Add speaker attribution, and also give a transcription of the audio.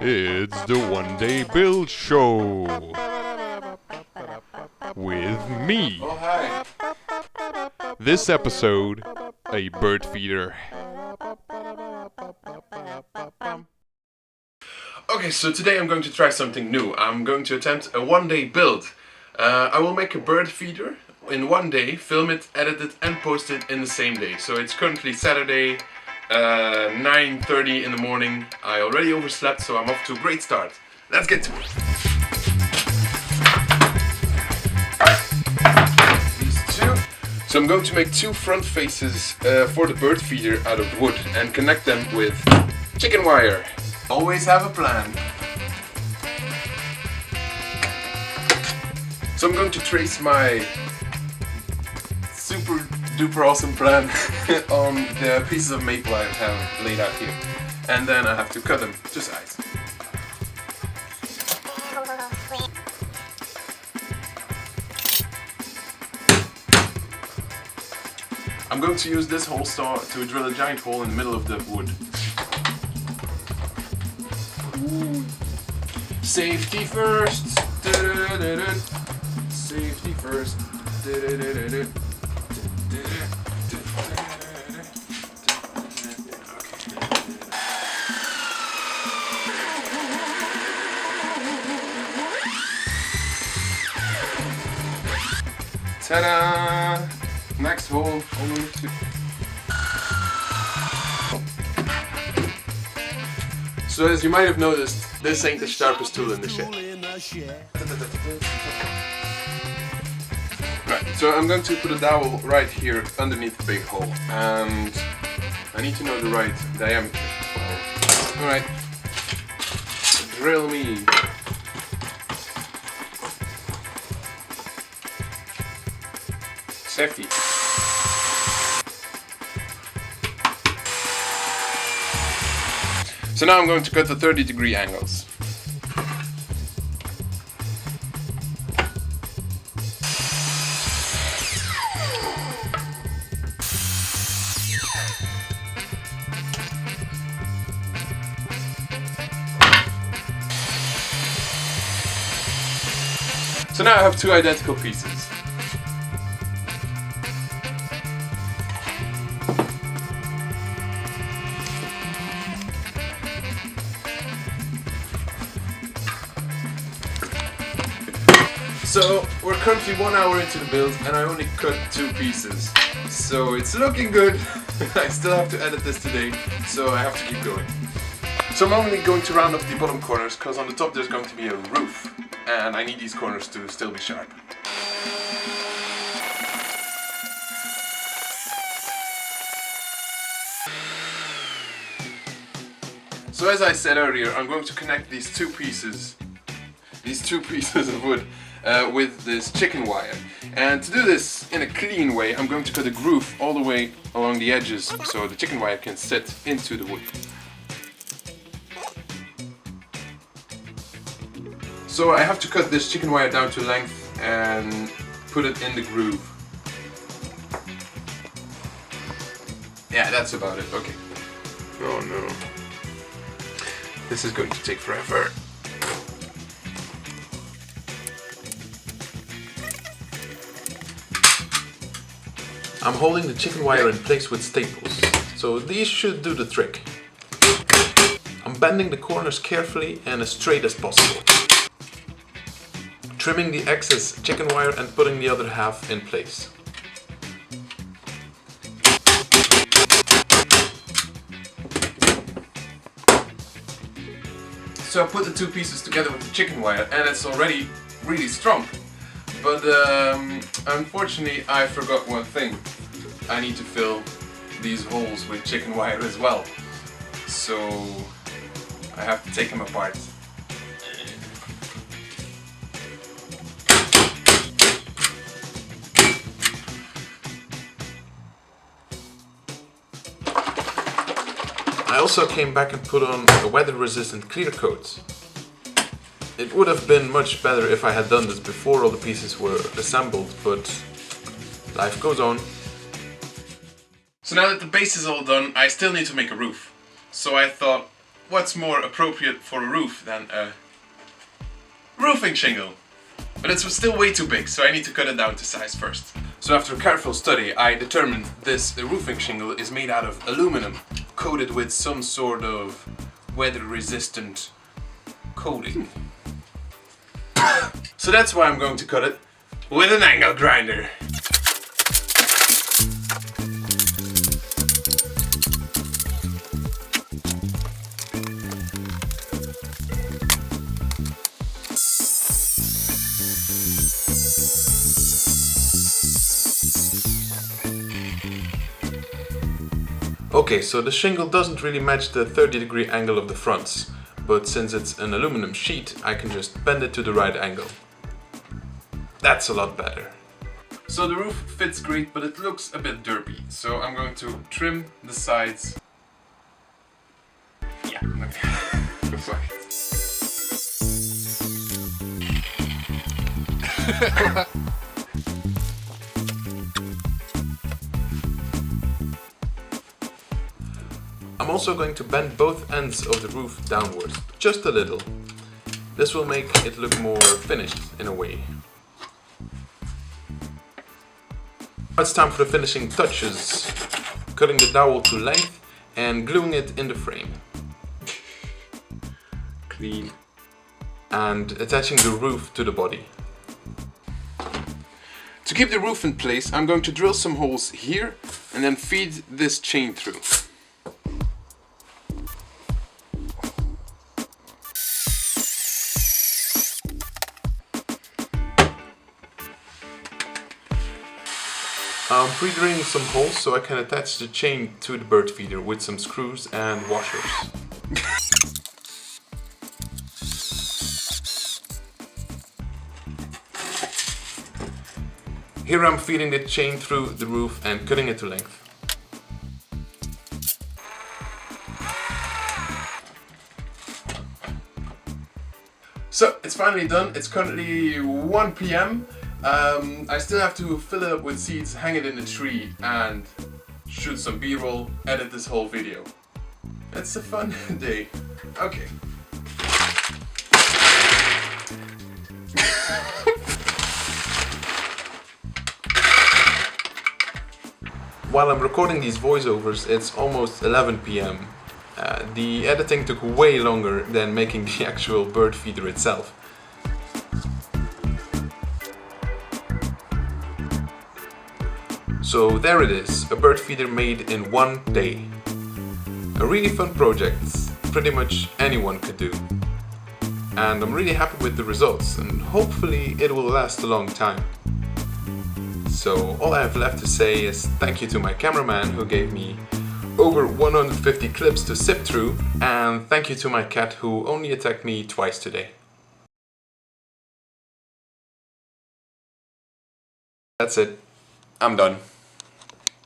Speaker 1: It's the One Day Build Show with me.
Speaker 2: Oh, hi.
Speaker 1: This episode, a bird feeder.
Speaker 2: Okay, so today I'm going to try something new. I'm going to attempt a one-day build. I will make a bird feeder in one day, film it, edit it, and post it in the same day. So it's currently Saturday, 9:30 in the morning. I already overslept, so I'm off to a great start. Let's get to it. These two. So I'm going to make two front faces for the bird feeder out of wood and connect them with chicken wire. Always have a plan. So I'm going to trace my super duper awesome plan on the pieces of maple I have laid out here. And then I have to cut them to size. I'm going to use this hole saw to drill a giant hole in the middle of the wood. Safety first. Safety first. Ta-da! Next hole, hole number 2. So as you might have noticed, this ain't the sharpest tool in the shed. Right, so I'm going to put a dowel right here underneath the big hole, and I need to know the right diameter. Alright, drill me. Safety. So now I'm going to cut the 30-degree angles. So now I have two identical pieces. So we're currently 1 hour into the build and I only cut 2 pieces. So it's looking good. I still have to edit this today, so I have to keep going. So I'm only going to round up the bottom corners because on the top there's going to be a roof and I need these corners to still be sharp. So as I said earlier, I'm going to connect these two pieces of wood with this chicken wire. And to do this in a clean way, I'm going to cut a groove all the way along the edges so the chicken wire can sit into the wood. So I have to cut this chicken wire down to length and put it in the groove. Yeah, that's about it. Okay. Oh no. This is going to take forever. I'm holding the chicken wire in place with staples, so these should do the trick. I'm bending the corners carefully and as straight as possible. Trimming the excess chicken wire and putting the other half in place. So I put the two pieces together with the chicken wire and it's already really strong. But unfortunately I forgot one thing. I need to fill these holes with chicken wire as well. So I have to take them apart. I also came back and put on a weather-resistant clear coat. It would have been much better if I had done this before all the pieces were assembled, but life goes on. So now that the base is all done, I still need to make a roof. So I thought, what's more appropriate for a roof than a roofing shingle? But it's still way too big, so I need to cut it down to size first. So after a careful study, I determined this roofing shingle is made out of aluminum, coated with some sort of weather-resistant coating. So that's why I'm going to cut it with an angle grinder. Okay, so the shingle doesn't really match the 30-degree angle of the fronts, but since it's an aluminum sheet, I can just bend it to the right angle. That's a lot better. So the roof fits great, but it looks a bit derpy, so I'm going to trim the sides. Yeah, okay. Fuck it. I'm also going to bend both ends of the roof downwards, just a little. This will make it look more finished in a way. It's time for the finishing touches. Cutting the dowel to length and gluing it in the frame. Clean. And attaching the roof to the body. To keep the roof in place, I'm going to drill some holes here and then feed this chain through. I'm pre-drilling some holes so I can attach the chain to the bird feeder with some screws and washers. Here I'm feeding the chain through the roof and cutting it to length. So it's finally done. It's currently 1 PM. I still have to fill it up with seeds, hang it in a tree, and shoot some B-roll, edit this whole video. It's a fun day. Okay. While I'm recording these voiceovers, it's almost 11 PM. The editing took way longer than making the actual bird feeder itself. So there it is, a bird feeder made in 1 day. A really fun project, pretty much anyone could do. And I'm really happy with the results, and hopefully it will last a long time. So all I have left to say is thank you to my cameraman who gave me over 150 clips to sift through, and thank you to my cat who only attacked me twice today. That's it. I'm done.